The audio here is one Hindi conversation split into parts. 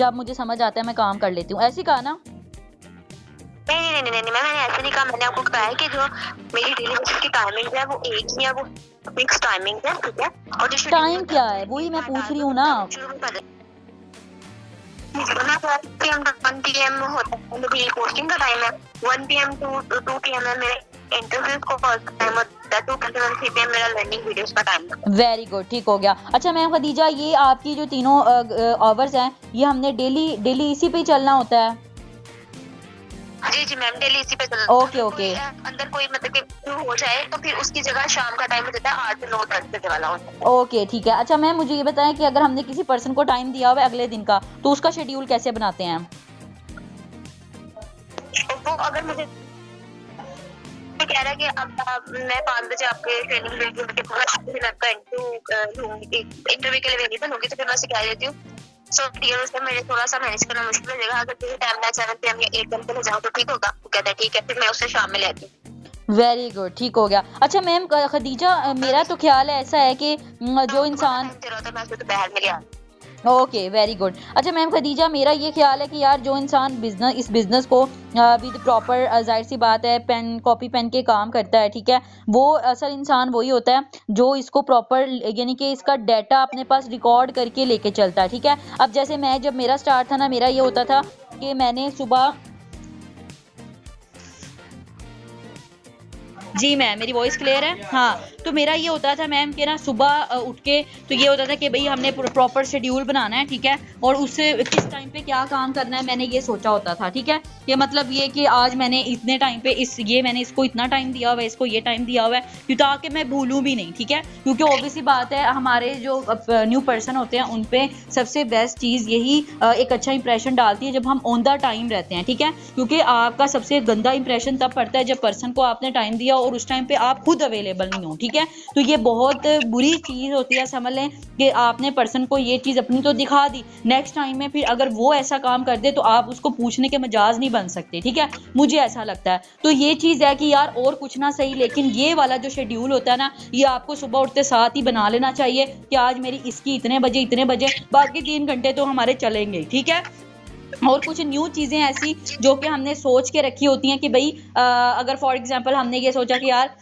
जब मुझे समझ आता है मैं काम कर लेती हूँ, ऐसे ही कहा ना? नहीं, मैंने ऐसे नहीं कहा। मैंने आपको बताया कि जो मेरी डेली बेसिस की टाइमिंग है वो एक ही है, वो फिक्स टाइमिंग है, ठीक है। और जो शेड्यूल टाइम क्या है, वही मैं पूछ रही हूँ ना। 1 PM होता है मेरी पोस्टिंग का टाइम है, 1 PM टू 2 PM है मेरे इंटरव्यू को टाइम होता है, 2 PM से 3 PM मेरा लर्निंग वीडियोस का टाइम है। वेरी गुड, ठीक हो गया। अच्छा मैम खदीजा, ये आपकी जो तीनों आवर्स हैं, ये हमने डेली इसी पे ही चलना होता है? जी मैम, डेली इसी पे चलना। ओके। अंदर कोई मतलब कि हो जाए तो फिर उसकी जगह शाम का टाइम हो जाता है 8 से 9 बजे वाला होता है। ओके ठीक है। अच्छा मैम मुझे ये बताएं कि अगर हमने किसी पर्सन को टाइम दिया हुआ है अगले दिन का, तो उसका शेड्यूल कैसे बनाते हैं? तो अगर मुझे कह रहा है कि अब मैं 5 बजे आपके ट्रेनिंग इंटरव्यू के लिए अवेलेबल होंगी, तो फिर मैं उसे कह देती हूँ सो डियर, उसमें मेरे थोड़ा सा मैनेज करना मुश्किल हो जाएगा। अगर तुझे टाइम मैं 7 PM या 8 PM के लिए जाऊँ तो ठीक होगा? वो कहता है ठीक है, फिर मैं उसे शाम में ले आती हूँ। वेरी गुड, ठीक हो गया। अच्छा मैम खदीजा, मेरा तो ख्याल है ऐसा है कि जो इंसान मैं उसे दोपहर में ले आती हूँ। Okay very good. अच्छा मैम खदीजा, मेरा ये ख्याल है कि यार जो इंसान इस बिज़नेस को विद प्रॉपर, जाहिर सी बात है, पेन कॉपी पेन के काम करता है, ठीक है, वो असल इंसान वही होता है जो इसको प्रॉपर, यानी कि इसका डाटा अपने पास रिकॉर्ड करके लेके चलता है, ठीक है। अब जैसे मैं, जब मेरा स्टार्ट था ना, मेरा ये होता था कि मैंने सुबह, जी मैम मेरी वॉइस क्लियर है? हाँ, तो मेरा ये होता था मैम कि ना सुबह उठ के तो ये होता था कि भाई हमने प्रॉपर शेड्यूल बनाना है, ठीक है, और उससे किस टाइम पे क्या काम करना है मैंने ये सोचा होता था, ठीक है। कि मतलब ये कि आज मैंने इतने टाइम पे मैंने इसको इतना टाइम दिया हुआ है, इसको ये टाइम दिया हुआ है, ताकि मैं भूलूं भी नहीं, ठीक है। क्योंकि ऑब्वियसली बात है, हमारे जो न्यू पर्सन होते हैं उन पे सबसे बेस्ट चीज़ यही एक अच्छा इंप्रेशन डालती है जब हम ऑन द टाइम रहते हैं, ठीक है। क्योंकि आपका सबसे गंदा इंप्रेशन तब पड़ता है जब पर्सन को आपने टाइम दिया और उस टाइम पे आप खुद अवेलेबल नहीं हो, ठीक है। तो ये बहुत बुरी चीज़ होती है, समझ लें कि आपने पर्सन को ये चीज़ अपनी तो दिखा दी, नेक्स्ट टाइम में फिर अगर वो ऐसा काम कर दे तो आप उसको पूछने के मजाज नहीं बन सकते, ठीक है। मुझे ऐसा लगता है। तो ये चीज़ है कि यार और कुछ ना सही, लेकिन ये वाला जो शेड्यूल होता है ना, ये आपको सुबह उठते साथ ही बना लेना चाहिए कि आज मेरी इसकी इतने बजे, बाकी 3 घंटे तो हमारे चलेंगे, ठीक है। और कुछ न्यू चीज़ें ऐसी जो कि हमने सोच के रखी होती हैं कि भाई अगर फॉर एग्जांपल हमने ये सोचा कि यार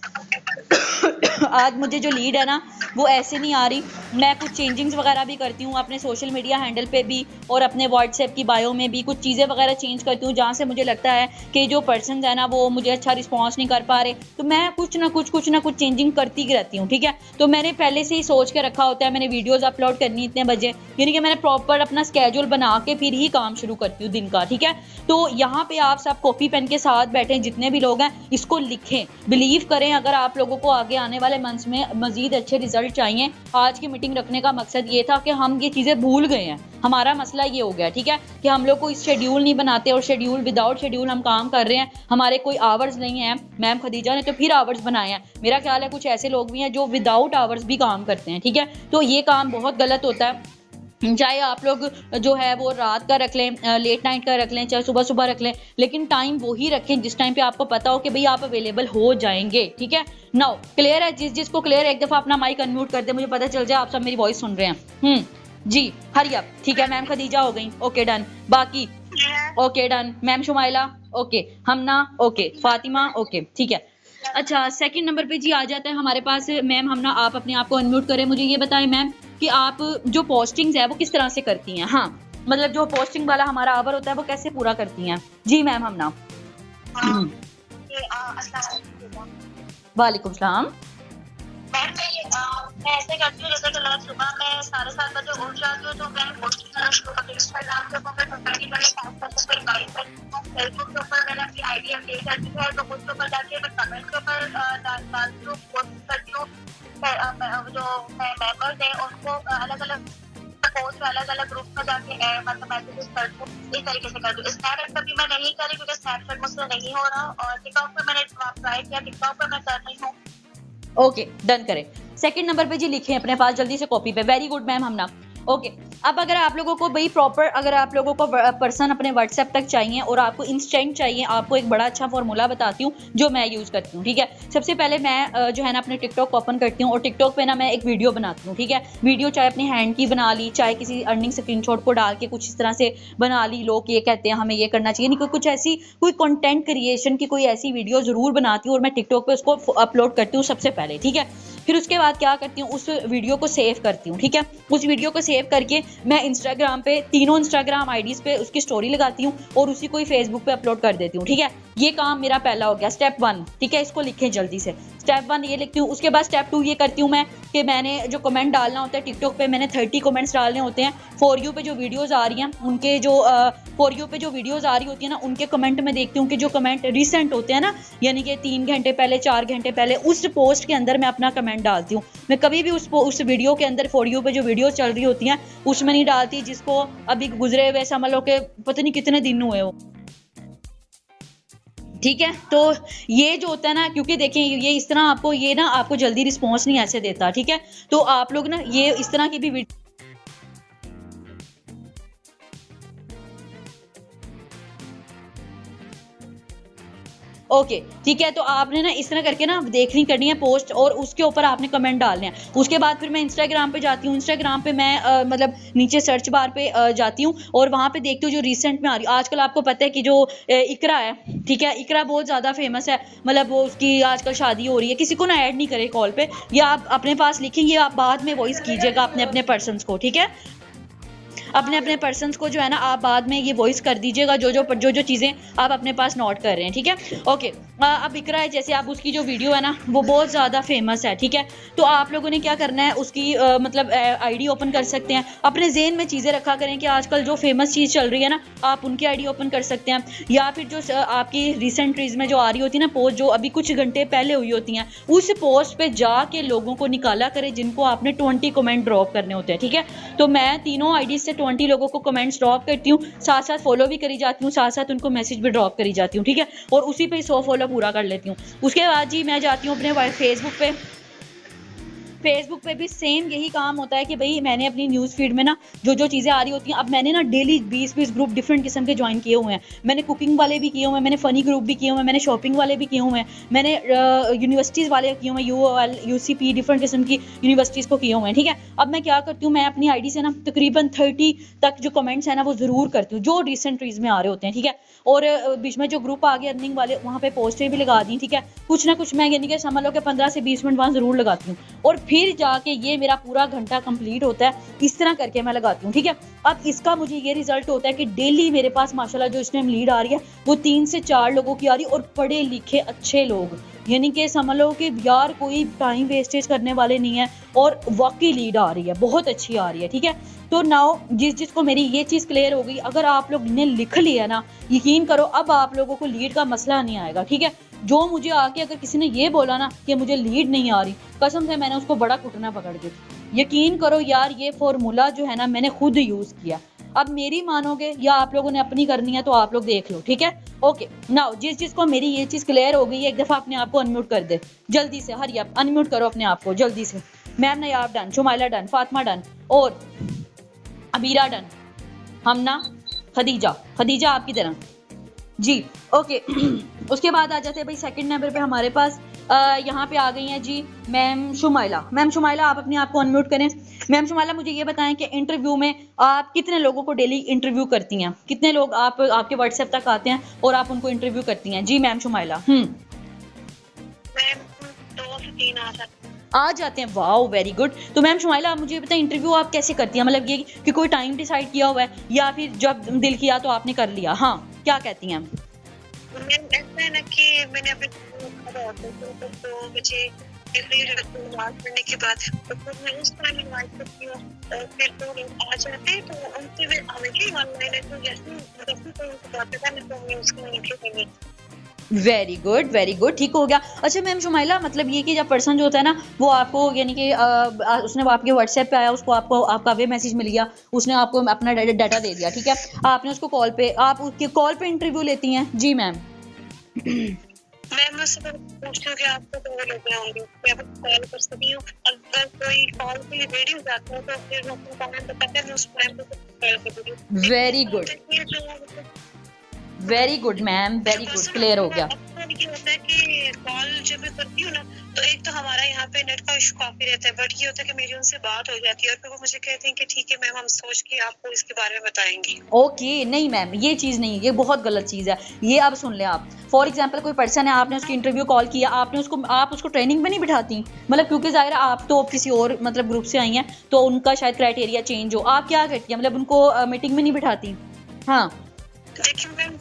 आज मुझे जो लीड है ना वो ऐसे नहीं आ रही, मैं कुछ चेंजिंग्स वगैरह भी करती हूँ अपने सोशल मीडिया हैंडल पे भी और अपने व्हाट्सएप की बायो में भी कुछ चीज़ें वगैरह चेंज करती हूँ जहाँ से मुझे लगता है कि जो पर्सन है ना वो मुझे अच्छा रिस्पॉन्स नहीं कर पा रहे, तो मैं कुछ ना कुछ चेंजिंग करती रहती हूँ, ठीक है। तो मैंने पहले से ही सोच के रखा होता है मैंने वीडियोज़ अपलोड करनी इतने बजे, यानी कि मैंने प्रॉपर अपना स्केड्यूल बना के फिर ही काम शुरू करती हूँ दिन का, ठीक है। तो यहाँ पे आप सब कॉपी पेन के साथ बैठे जितने भी लोग हैं इसको लिखें, बिलीव करें, अगर आप लोगों को आगे आने वाले मंथ्स में मजीद अच्छे रिजल्ट चाहिए। आज की मीटिंग रखने का मकसद ये था कि हम ये चीज़ें भूल गए हैं, हमारा मसला ये हो गया, ठीक है, कि हम लोग को इस शेड्यूल नहीं बनाते और शेड्यूल विदाउट शेड्यूल हम काम कर रहे हैं, हमारे कोई आवर्स नहीं है। मैम खदीजा ने तो फिर आवर्स बनाए हैं, मेरा ख्याल है कुछ ऐसे लोग भी हैं जो विदाउट आवर्स भी काम करते हैं, ठीक है। तो ये काम बहुत गलत होता है। चाहे आप लोग जो है वो रात का रख लें, लेट नाइट का रख लें, चाहे सुबह रख लें, लेकिन टाइम वो ही रखें जिस टाइम पे आपको पता हो कि भाई आप अवेलेबल हो जाएंगे, ठीक है। नाउ क्लियर है? जिसको क्लियर है एक दफ़ा अपना माइक अनम्यूट कर दे, मुझे पता चल जाए आप सब मेरी वॉइस सुन रहे हैं। जी हरी अप, ठीक है। मैम खदीजा हो गई, ओके डन। बाकी okay done. Ma'am Shumaila okay, Hamna okay, Fatima okay, ठीक है। अच्छा सेकंड नंबर पे जी आ जाता है हमारे पास मैम हमना, आप अपने आप को अनम्यूट करें। मुझे ये बताएं मैम कि आप जो पोस्टिंग्स है वो किस तरह से करती हैं? हाँ मतलब जो पोस्टिंग वाला हमारा आवर होता है वो कैसे पूरा करती हैं? जी मैम हमना। वालेकुम सलाम। मैं ऐसे करती हूँ जैसे कि मैं सुबह में 7:30 बजे उठ जाती हूँ, तो मैं पोस्टिंग करना शुरू करती हूँ इंस्टाग्राम के ऊपर मैंने अपनी आईडी अपडेट करती है, तो उसके ऊपर जाके मैं कमेंट के ऊपर डालती हूँ, पोस्ट करती हूँ। जो मेंबर्स हैं उनको अलग अलग पोस्ट अलग अलग ग्रुप में जाके मतलब मैसेजेस करती हूँ, इस तरीके से करती हूँ। स्नैपचैट पर भी मैं नहीं करी क्योंकि स्नैपचैट मुझसे नहीं हो रहा, और टिकटॉक पर मैंने ट्राई किया, टिकटॉक पर मैं कर रही हूँ। ओके डन करें। सेकंड नंबर पे जी लिखें अपने पास जल्दी से कॉपी पे। वेरी गुड मैम हमना। ओके, अब अगर आप लोगों को भाई प्रॉपर, अगर आप लोगों को पर्सन अपने व्हाट्सएप तक चाहिए और आपको इंस्टेंट चाहिए, आपको एक बड़ा अच्छा फॉर्मूला बताती हूँ जो मैं यूज़ करती हूँ, ठीक है। सबसे पहले मैं जो है ना अपने टिकटॉक ओपन करती हूँ और टिकटॉक पे ना मैं एक वीडियो बनाती हूँ, ठीक है। वीडियो चाहे अपनी हैंड की बना ली, चाहे किसी अर्निंग स्क्रीनशॉट को डाल के कुछ इस तरह से बना ली, लोग ये कहते हैं हमें ये करना चाहिए, नहीं कुछ ऐसी कोई कंटेंट क्रिएशन की कोई ऐसी वीडियो ज़रूर बनाती हूँ और मैं टिकटॉक पे उसको अपलोड करती हूँ सबसे पहले, ठीक है। फिर उसके बाद क्या करती हूँ, उस वीडियो को सेव करती हूँ, ठीक है। उस वीडियो को सेव करके मैं इंस्टाग्राम पे, तीनों इंस्टाग्राम आईडीज़ पे उसकी स्टोरी लगाती हूँ और उसी को ही फेसबुक पे अपलोड कर देती हूँ, ठीक है। ये काम मेरा पहला हो गया, स्टेप 1, ठीक है। इसको लिखें जल्दी से, स्टेप 1 ये लिखती हूँ। उसके बाद स्टेप 2 ये करती हूँ मैं कि मैंने जो कमेंट डालना होता है टिकटॉक पे, मैंने 30 कमेंट्स डालने होते हैं। फॉर यू पे जो वीडियोज़ आ रही हैं उनके जो फॉर यू पे जो वीडियोज़ आ रही होती है ना, उनके कमेंट में देखती हूँ कि जो कमेंट रिसेंट होते हैं ना, यानी कि 3 घंटे पहले, 4 घंटे पहले, उस पोस्ट के अंदर मैं अपना कमेंट डालती हूँ। मैं कभी भी उस वीडियो के अंदर फॉर यू पे जो वीडियो चल रही होती हैं उसमें नहीं डालती जिसको अभी गुजरे हुए समझ लो कि पता नहीं कितने दिन हुए हो, ठीक है। तो ये जो होता है ना, क्योंकि देखें ये इस तरह आपको ये ना आपको जल्दी रिस्पॉन्स नहीं ऐसे देता, ठीक है। तो आप लोग ना ये इस तरह की भी ओके, ठीक है। तो आपने ना इस तरह करके ना देखनी करनी है पोस्ट और उसके ऊपर आपने कमेंट डालने हैं। उसके बाद फिर मैं इंस्टाग्राम पे जाती हूँ। इंस्टाग्राम पे मैं मतलब नीचे सर्च बार पे जाती हूँ और वहाँ पे देखती हूँ जो रिसेंट में आ रही है। आजकल आपको पता है कि जो इकरा है, ठीक है, इकरा बहुत ज़्यादा फेमस है, मतलब वो उसकी आजकल शादी हो रही है। किसी को ना ऐड नहीं करे कॉल पे, या आप अपने पास लिखेंगे, आप बाद में वॉइस कीजिएगा अपने अपने पर्सन्स को, ठीक है। अपने अपने पर्सन्स को जो है ना आप बाद में ये वॉइस कर दीजिएगा जो चीज़ें आप अपने पास नोट कर रहे हैं, ठीक है। ओके, अब इकरा है, जैसे आप उसकी जो वीडियो है ना वो बहुत ज़्यादा फेमस है, ठीक है। तो आप लोगों ने क्या करना है, उसकी मतलब आईडी ओपन कर सकते हैं। अपने जेहन में चीज़ें रखा करें कि आजकल जो फेमस चीज़ चल रही है ना, आप उनकी आईडी ओपन कर सकते हैं, या फिर जो आपकी रिसेंट रीज में जो आ रही होती है ना पोस्ट, जो अभी कुछ घंटे पहले हुई होती हैं, उस पोस्ट पे जाके लोगों को निकाला करें जिनको आपने 20 कमेंट ड्रॉप करने होते हैं, ठीक है। तो मैं तीनों आईडी से 20 लोगों को कमेंट्स ड्रॉप करती हूँ, साथ साथ फॉलो भी करी जाती हूँ, साथ साथ उनको मैसेज भी ड्रॉप करी जाती हूँ, ठीक है। और उसी पे 100 फॉलो पूरा कर लेती हूँ। उसके बाद जी मैं जाती हूँ अपने फेसबुक पे भी सेम यही काम होता है कि भाई मैंने अपनी न्यूज़ फीड में ना जो चीज़ें आ रही होती हैं, अब मैंने ना डेली 20 ग्रुप डिफरेंट किस्म के ज्वाइन किए हुए हैं। मैंने कुकिंग वाले भी किए हुए हैं, मैंने फ़नी ग्रुप भी किए हुए हैं, मैंने शॉपिंग वाले भी किए हुए हैं, मैंने यूनिवर्सिटीज़ वाले किए हुए हैं, UOL UCP डिफरेंट किस्म की यूनिवर्सिटीज़ को किए हुए हैं, ठीक है। अब मैं क्या करती हूँ, मैं अपनी आईडी से ना तकरीबन 30 तक जो कमेंट्स हैं ना वो ज़रूर करती हूँ जो रिसेंट रीज में आ रहे होते हैं, ठीक है। और बीच में जो ग्रुप आ गए अर्निंग वाले, वहाँ पे पोस्टें भी लगा दी, ठीक है। कुछ ना कुछ मैं यानी कि समझ लो कि 15 से 20 मिनट वहाँ ज़रूर लगाती हूँ और फिर जाके ये मेरा पूरा घंटा कंप्लीट होता है। इस तरह करके मैं लगाती हूँ, ठीक है। अब इसका मुझे ये रिजल्ट होता है कि डेली मेरे पास माशाल्लाह जो इस टाइम लीड आ रही है वो 3 से 4 लोगों की आ रही है, और पढ़े लिखे अच्छे लोग, यानी कि समझ लो कि यार कोई टाइम वेस्टेज करने वाले नहीं है, और वाकई लीड आ रही है, बहुत अच्छी आ रही है, ठीक है। तो नाउ जिसको मेरी ये चीज़ क्लियर हो गई, अगर आप लोग ने लिख लिया ना, यकीन करो अब आप लोगों को लीड का मसला नहीं आएगा, ठीक है। जो मुझे आके अगर किसी ने ये बोला ना कि मुझे लीड नहीं आ रही, कसम से मैंने उसको बड़ा कुटना पकड़ दी। यकीन करो यार, ये फॉर्मूला जो है ना मैंने खुद यूज़ किया। अब मेरी मानोगे या आप लोगों ने अपनी करनी है तो आप लोग देख लो, ठीक है। ओके, नाउ जिसको मेरी ये चीज़ क्लियर हो गई है, एक दफ़ा अपने आप को अनम्यूट कर दे जल्दी से, हरी आप अनम्यूट करो अपने आप को जल्दी से। Ma'am Nayab done, Shumaila done, Fatima done, और अबीरा डन, हमना, खदीजा आपकी तरह जी। ओके उसके बाद आ जाते हैं भाई सेकंड नंबर पे हमारे पास यहाँ पे आ गई हैं जी मैम शुमाइला। मैम शुमाइला आप अपने आप को अनम्यूट करें। मैम शुमाइला मुझे ये बताएं कि इंटरव्यू में आप कितने लोगों को डेली इंटरव्यू करती हैं, कितने लोग आपके व्हाट्सएप तक आते हैं और आप उनको इंटरव्यू करती हैं? जी मैम शुमाइला। मैम 2 से 3 आ जाते हैं, वाओ वेरी गुड। तो मैम शुमाइला आप मुझे बताएं इंटरव्यू आप कैसे करती हैं, मतलब ये कि कोई टाइम डिसाइड किया हुआ है या फिर जब दिल किया तो आपने कर लिया? हाँ, क्या कहती हैं? मैम ऐसा है ना कि मैंने अपने 2 बजे नमाज पढ़ने के बाद तो मैं उस टाइम इनवाइट करती हूँ, और फिर तो लोग आ जाते हैं तो उनसे भी हमेशा ऑनलाइन है, तो जैसे कोई उनको बात है मैं तो उसको इंटरव्यू करनी। वेरी गुड, ठीक हो गया। अच्छा मैम शुमाइला, मतलब ये कि जब पर्सन जो होता है ना वो आपको यानी कि उसने आपके व्हाट्सएप पे आया, उसको आपका वे मैसेज मिल गया, उसने आपको अपना डाटा दे दिया, ठीक है। आपने उसको आप उसके कॉल पे इंटरव्यू लेती हैं? जी मैम। मैं उससे पूछती हूँ कि आपको तो वो लेते होंगे, मैं आपको कॉल कर सकती हूँ, अगर कोई कॉल के लिए रेडी हो जाता है तो फिर वो अपना कॉमेंट बताते हैं, मैं उस टाइम पे कॉल कर दूँगी। वेरी गुड, ये जो very good ma'am, very good, clear हो गया। अक्सर ये होता है कि कॉल जब मैं करती हूँ ना, तो एक तो हमारा यहाँ पे नेट का इशू काफी रहता है, बट ये होता है कि मेरी उनसे बात हो जाती है और फिर वो मुझे कहते हैं कि ठीक है मैम, हम सोच के आपको इसके बारे में बताएंगे। ओके, नहीं मैम ये चीज़ नहीं है, ये बहुत गलत चीज़ है। ये अब सुन लें आप, फॉर एग्जांपल कोई पर्सन है, आपने उसकी इंटरव्यू कॉल किया, आप उसको ट्रेनिंग में नहीं बिठाती, मतलब क्योंकि ज़ाहिर है आप तो किसी और मतलब ग्रुप से आई हैं, तो उनका शायद क्राइटेरिया चेंज हो, आप क्या करती हैं, मतलब उनको मीटिंग में नहीं बिठाती? हाँ देखिए मैम,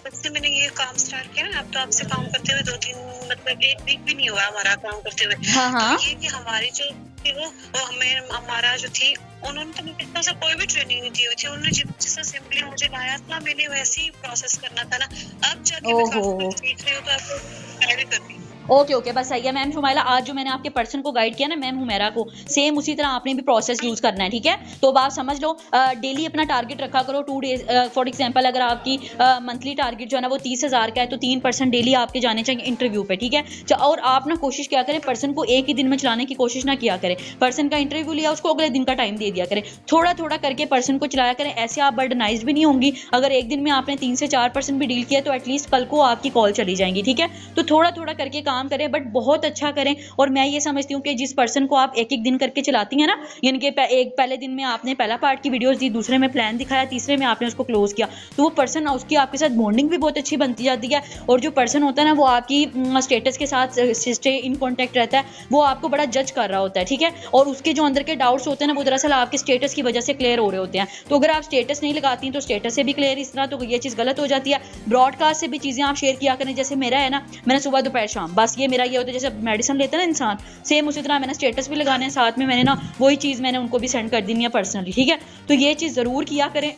जब से मैंने ये काम स्टार्ट किया ना, अब तो आपसे काम करते हुए 2-3 मतलब 1 वीक भी नहीं हुआ हमारा काम करते हुए। हाँ हाँ, तो ये कि हमारी जो थी वो हमें हमारा जो थी, उन्होंने तो मुझे इतना सा कोई भी ट्रेनिंग नहीं दी हुई थी, उन्होंने जिस सिंपली मुझे लाया था, मैंने वैसे ही प्रोसेस करना था ना। अब जाके मैं काफी कुछ सीख रही हूँ, तो आपको गाइड करती हूँ। ओके ओके, बस सही है मैम शुमाइला। आज जो मैंने आपके पर्सन को गाइड किया ना मैम हुमैरा को, सेम उसी तरह आपने भी प्रोसेस यूज करना है, ठीक है? तो अब आप समझ लो, डेली अपना टारगेट रखा करो 2 डेज। फॉर एग्जांपल अगर आपकी मंथली टारगेट जो है ना वो 30,000 का है, तो 3% डेली आपके जाने चाहिए इंटरव्यू पे, ठीक है? और आप ना कोशिश क्या करें, पर्सन को एक ही दिन में चलाने की कोशिश ना किया करें। पर्सन का इंटरव्यू लिया, उसको अगले दिन का टाइम दे दिया करें, थोड़ा थोड़ा करके पर्सन को चलाया करें। ऐसे आप बर्डनाइज भी नहीं होंगी। अगर एक दिन में आपने 3 से 4% भी डील किया, तो एटलीस्ट कल को आपकी कॉल चली जाएंगी, ठीक है? तो थोड़ा थोड़ा करके काम करें, बट बहुत अच्छा करें। और मैं ये समझती हूँ कि जिस पर्सन को आप एक एक दिन करके चलाती हैं ना, यानी कि एक पहले दिन में आपने पहला पार्ट की वीडियोस दी, दूसरे में प्लान दिखाया, तीसरे में आपने उसको क्लोज किया, तो वो पर्सन उसकी आपके साथ बॉन्डिंग भी बहुत अच्छी बनती जाती है। और जो पर्सन होता है ना, वो आपकी स्टेटस के साथ स्टे इन कॉन्टेक्ट रहता है, वो आपको बड़ा जज कर रहा होता है, ठीक है? और उसके जो अंदर के डाउट्स होते हैं ना, वो दरअसल आपके स्टेटस की वजह से क्लियर हो रहे होते हैं। तो अगर आप स्टेटस नहीं लगाती तो स्टेटस से भी क्लियर इस तरह, तो ये चीज़ गलत हो जाती है। ब्रॉडकास्ट से भी चीज़ें आप शेयर किया करें, जैसे मेरा है ना, मैंने सुबह दोपहर शाम, बस ये मेरा ये होता है, जैसे मेडिसिन लेता है ना इंसान, सेम उसी तरह मैंने स्टेटस भी लगाने हैं, साथ में मैंने ना वही चीज़ मैंने उनको भी सेंड कर देनी है पर्सनली, ठीक है? तो ये चीज़ ज़रूर किया करें।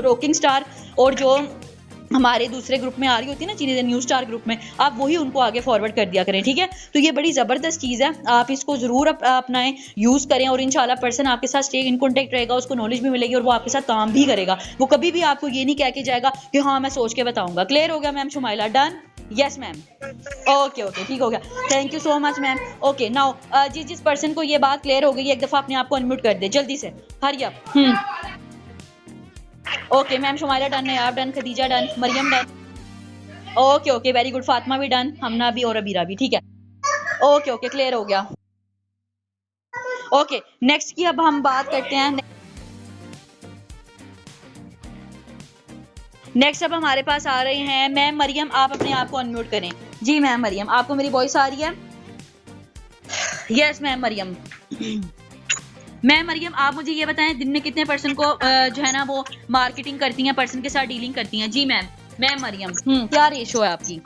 रॉकिंग स्टार और जो हमारे दूसरे ग्रुप में आ रही होती है ना, चीज़ें न्यू स्टार ग्रुप में, आप वही उनको आगे फॉरवर्ड कर दिया करें, ठीक है? तो ये बड़ी ज़बरदस्त चीज़ है, आप इसको ज़रूर अपनाएं, यूज़ करें, और इंशाल्लाह पर्सन आपके साथ स्टे इन कॉन्टेक्ट रहेगा, उसको नॉलेज भी मिलेगी और वो आपके साथ काम भी करेगा। वो कभी भी आपको ये नहीं कह के जाएगा कि हाँ मैं सोच के बताऊंगा। क्लियर हो गया ma'am Shumaila? Done? Yes ma'am, okay okay, ठीक हो गया। Thank you so much ma'am. Okay now जिस पर्सन को ये बात क्लियर हो गई, एक दफ़ा अपने आप को अनम्यूट कर दे जल्दी से, hurry up. Okay ma'am Shumaila done है, आप done, Khadija done, Mariam done, okay okay very good, Fatima भी डन, हमना भी और अबीरा भी, ठीक है? ओके ओके, क्लियर हो गया। ओके नेक्स्ट की अब हम बात करते हैं। नेक्स्ट अब हमारे पास आ रहे हैं मैम मरियम, आप अपने आप को अनम्यूट करें। जी मैम मरियम, आपको मेरी वॉइस आ रही है? Yes ma'am Mariam. Ma'am Mariam, आप मुझे ये बताएं, दिन में कितने पर्सन को जो है ना वो मार्केटिंग करती हैं, पर्सन के साथ डीलिंग करती हैं? जी मैम। मैम मरियम, क्या रेशो है आपकी?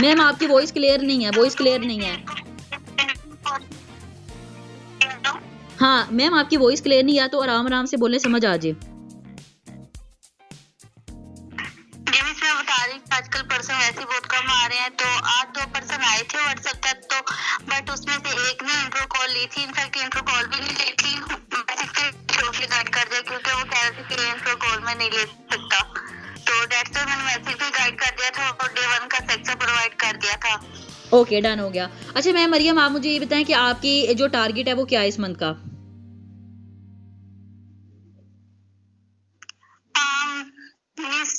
मैम आपकी वॉइस क्लियर नहीं है, वॉइस क्लियर नहीं है। हाँ मैम आपकी वॉइस क्लियर नहीं है, तो आराम आराम से बोले, समझ आ जाए। आजकल पर्सन वैसे बहुत कम आ रहे हैं, तो आज 2 पर्सन आए थे व्हाट्सएप तक, तो बट उसमें से एक ने इंट्रो कॉल ली थी, इनफैक्ट इंट्रो कॉल भी नहीं ली थी, सोशली गाइड कर दिया क्योंकि वो कह रहे थे कि इंट्रो कॉल में नहीं ले सकता, तो दैट्स व्हाई मैंने मैसेज भी गाइड कर दिया था और डे 1 का सेक्शन प्रोवाइड कर दिया था। ओके डन हो गया। अच्छा मैम मरियम, आप मुझे ये बताएं कि आपकी जो टारगेट है वो क्या है इस मंथ का?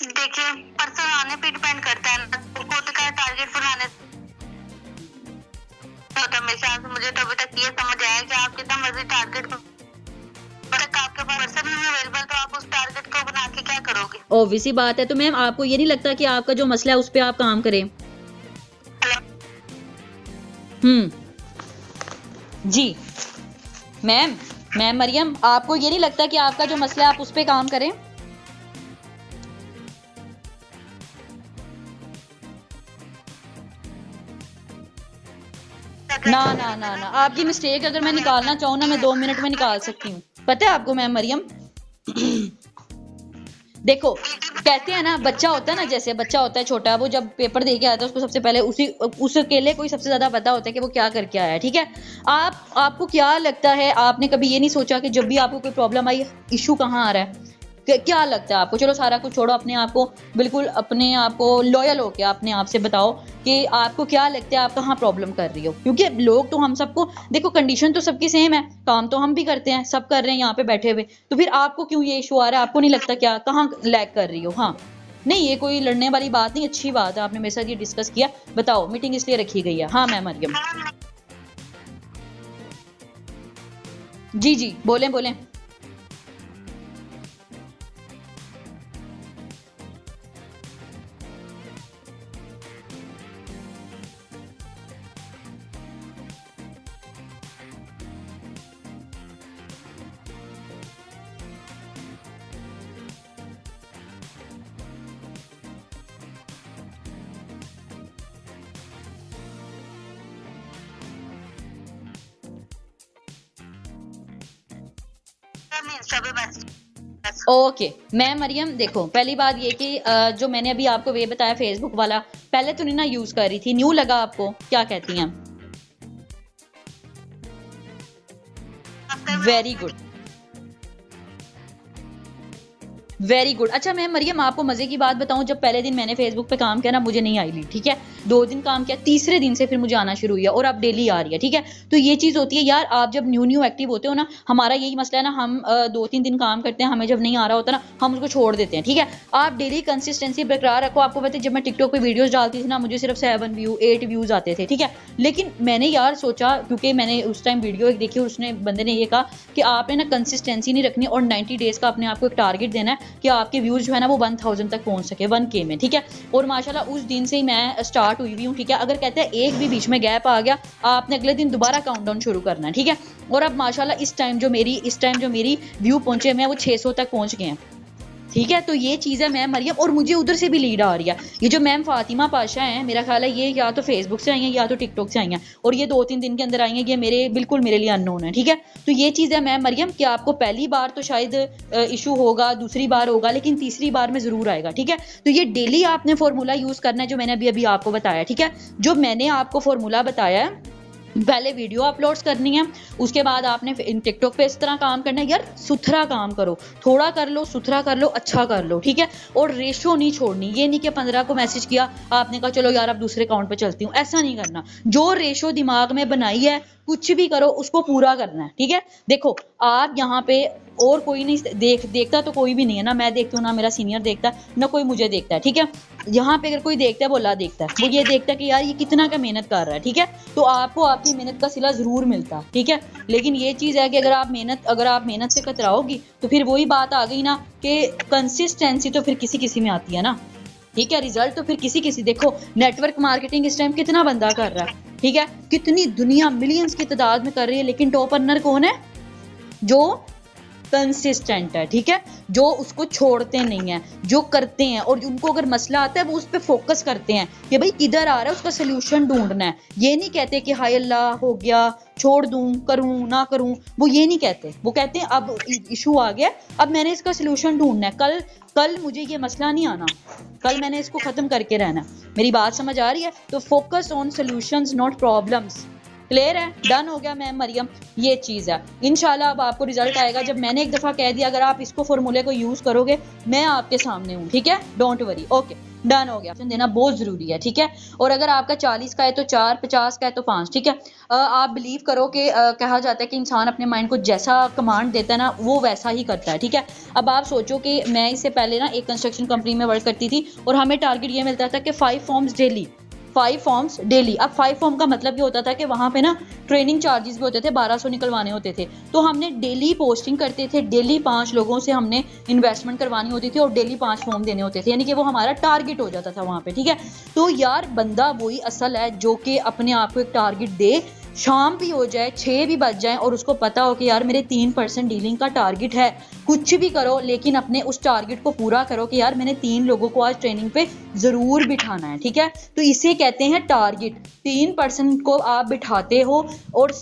देखिए पर्सन आने पे डिपेंड करता है ना, खुद का टारगेट बनाने होता है। मेरे ख्याल से मुझे तो अभी तक ये समझ आया कि आप कितना मर्जी टारगेट आपके पास पर्सन नहीं अवेलेबल, तो आप उस टारगेट को बना के क्या करोगे? ऑब्वियस ही बात है। तो मैम आपको ये नहीं लगता कि आपका जो मसला है उस पर आप काम करें? जी मैम, मैम मरियम, आपको ये नहीं लगता कि आपका जो मसला है आप उस पर काम करें? ना ना ना ना, आपकी मिस्टेक अगर मैं निकालना चाहूँ ना, मैं 2 मिनट में निकाल सकती हूँ, पता है आपको मैम मरियम? देखो कहते हैं ना, बच्चा होता है ना, जैसे बच्चा होता है छोटा, वो जब पेपर दे के आता है उसको सबसे पहले उस अकेले को ही सबसे ज्यादा पता होता है कि वो क्या करके आया है, ठीक है। आपको क्या लगता है, आपने कभी ये नहीं सोचा कि जब भी आपको कोई प्रॉब्लम आई, इशू कहाँ आ रहा है? क्या लगता है आपको? चलो सारा कुछ छोड़ो, अपने आप को बिल्कुल, अपने आप को लॉयल हो के अपने आप से बताओ कि आपको क्या लगता है, आप कहाँ प्रॉब्लम कर रही हो। क्योंकि लोग तो, हम सबको देखो, कंडीशन तो सबकी सेम है, काम तो हम भी करते हैं, सब कर रहे हैं यहाँ पे बैठे हुए, तो फिर आपको क्यों ये इशू आ रहा है? आपको नहीं लगता क्या, कहाँ लैग कर रही हो? हाँ, नहीं, ये कोई लड़ने वाली बात नहीं, अच्छी बात है, आपने मेरे साथ ये डिस्कस किया। बताओ, मीटिंग इसलिए रखी गई है। हाँ मैम मरियम, जी जी, बोलें बोलें। मैं इंस्टा पे मैसेज। ओके मैम मरियम, देखो पहली बात ये कि जो मैंने अभी आपको वे बताया फेसबुक वाला, पहले तो नहीं ना यूज कर रही थी, न्यू लगा आपको, क्या कहती हैं? Very good, very good. अच्छा मैम मरियम, आपको मजे की बात बताऊं, जब पहले दिन मैंने फेसबुक पे काम किया ना, मुझे नहीं आई लीड, ठीक है। 2 दिन काम किया, तीसरे दिन से फिर मुझे आना शुरू हुआ और अब डेली आ रही है, ठीक है। तो ये चीज होती है यार, आप जब न्यू न्यू एक्टिव होते हो ना, हमारा यही मसला है ना, हम 2-3 दिन काम करते हैं, हमें जब नहीं आ रहा होता ना, हम उसको छोड़ देते हैं, ठीक है। आप डेली कंसिस्टेंसी बरकरार रखो। आपको पता है, जब मैं टिकटॉक पे वीडियोस डालती थी ना, मुझे सिर्फ 7 व्यू 8 व्यूज आते थे, ठीक है। लेकिन मैंने यार सोचा, क्योंकि मैंने उस टाइम वीडियो एक देखी और उसने बंदे ने ये कहा कि आपने ना कंसिस्टेंसी नहीं रखनी और 90 डेज का अपने आप को एक टारगेट देना है कि आपके व्यूज है ना वो 1000 तक पहुंच सके 1K में, ठीक है। और माशाल्लाह उस दिन से ही मैं स्टार्ट हुई हुई हूँ, ठीक है। अगर कहते हैं एक भी बीच में गैप आ गया, आपने अगले दिन दोबारा काउंटडाउन शुरू करना है, ठीक है। और अब माशाल्लाह इस टाइम जो मेरी व्यू पहुंचे मैं, वो 600 तक पहुंच गए हैं, ठीक है। तो ये चीज़ है मैम मरियम, और मुझे उधर से भी लीड आ रही है। ये जो मैम फातिमा पाशा हैं, मेरा ख्याल है ये या तो फेसबुक से आई हैं या तो टिकटॉक से आई हैं, और ये 2-3 दिन के अंदर आई हैं। ये मेरे लिए अननोन है, ठीक है। तो ये चीज़ है मैम मरियम कि आपको पहली बार तो शायद इशू होगा, दूसरी बार होगा, लेकिन तीसरी बार में ज़रूर आएगा, ठीक है। तो ये डेली आपने फॉर्मूला यूज़ करना है, जो मैंने अभी आपको बताया, ठीक है। जो मैंने आपको फॉर्मूला बताया है, पहले वीडियो अपलोड्स करनी है, उसके बाद आपने टिकटॉक पे इस तरह काम करना है। यार सुथरा काम करो, थोड़ा कर लो, सुथरा कर लो, अच्छा कर लो, ठीक है। और रेशो नहीं छोड़नी, ये नहीं कि 15 को मैसेज किया, आपने कहा चलो यार अब दूसरे अकाउंट पे चलती हूँ, ऐसा नहीं करना। जो रेशो दिमाग में बनाई है, कुछ भी करो उसको पूरा करना है, ठीक है। देखो आप यहाँ पे, और कोई नहीं देखता तो कोई भी नहीं है ना, मैं देखती हूँ ना, मेरा सीनियर देखता है ना, कोई मुझे देखता है, ठीक है। यहाँ पे अगर कोई देखता है, वो अल्लाह देखता है, वो ये देखता है कि यार ये कितना का मेहनत कर रहा है, ठीक है। तो आपको आपकी मेहनत का सिला जरूर मिलता है, ठीक है। लेकिन ये चीज़ है कि अगर आप मेहनत से कतराओगी, तो फिर वही बात आ गई ना कि कंसिस्टेंसी तो फिर किसी में आती है ना, ठीक है। रिजल्ट तो फिर किसी देखो, नेटवर्क मार्केटिंग इस टाइम कितना बंदा कर रहा है, ठीक है। कितनी दुनिया मिलियंस की तादाद में कर रही है, लेकिन टॉप अर्नर कौन है? जो कंसिस्टेंट है, ठीक है, जो उसको छोड़ते नहीं है, जो करते हैं, और उनको अगर मसला आता है वो उस पर फोकस करते हैं कि भाई किधर आ रहा है, उसका सोल्यूशन ढूंढना है। ये नहीं कहते कि हाय अल्लाह हो गया, छोड़ दूं, करूं ना करूं, वो ये नहीं कहते। वो कहते हैं अब इशू आ गया, अब मैंने इसका सोल्यूशन ढूंढना है, कल मुझे ये मसला नहीं आना, कल मैंने इसको खत्म करके रहना। मेरी बात समझ आ रही है? तो focus on solutions not problems. Clear है? डन हो गया मैम मरियम, ये चीज़ है। इंशाल्लाह अब आपको रिजल्ट आएगा। जब मैंने एक दफ़ा कह दिया, अगर आप इसको फॉर्मूले को यूज़ करोगे, मैं आपके सामने हूँ, ठीक है। डोंट वरी, ओके, डन हो गया। देना बहुत ज़रूरी है, ठीक है। और अगर आपका 40 का है तो 4, 50 का है तो 5, ठीक है। आप बिलीव करो कि कहा जाता है कि इंसान अपने माइंड को जैसा कमांड देता है ना, वो वैसा ही करता है, ठीक है। अब आप सोचो कि मैं इससे पहले ना एक कंस्ट्रक्शन कंपनी में वर्क करती थी, और हमें टारगेट ये मिलता था कि 5 फॉर्म्स डेली, 5 फॉर्म्स डेली। अब 5 फॉर्म का मतलब ये होता था कि वहाँ पे ना ट्रेनिंग चार्जेस भी होते थे, 1200 निकलवाने होते थे। तो हमने डेली पोस्टिंग करते थे, डेली 5 लोगों से हमने इन्वेस्टमेंट करवानी होती थी, और डेली 5 फॉर्म देने होते थे, यानी कि वो हमारा टारगेट हो जाता था वहाँ पे, ठीक है। तो यार बंदा वही असल है जो कि अपने आप को एक टारगेट दे, शाम भी हो जाए, 6 भी बज जाए, और उसको पता हो कि यार मेरे 3% डीलिंग का टारगेट है, कुछ भी करो लेकिन अपने उस टारगेट को पूरा करो कि यार मैंने 3 लोगों को आज ट्रेनिंग पे जरूर बिठाना है, ठीक है। तो इसे कहते हैं टारगेट। 3% को आप बिठाते हो और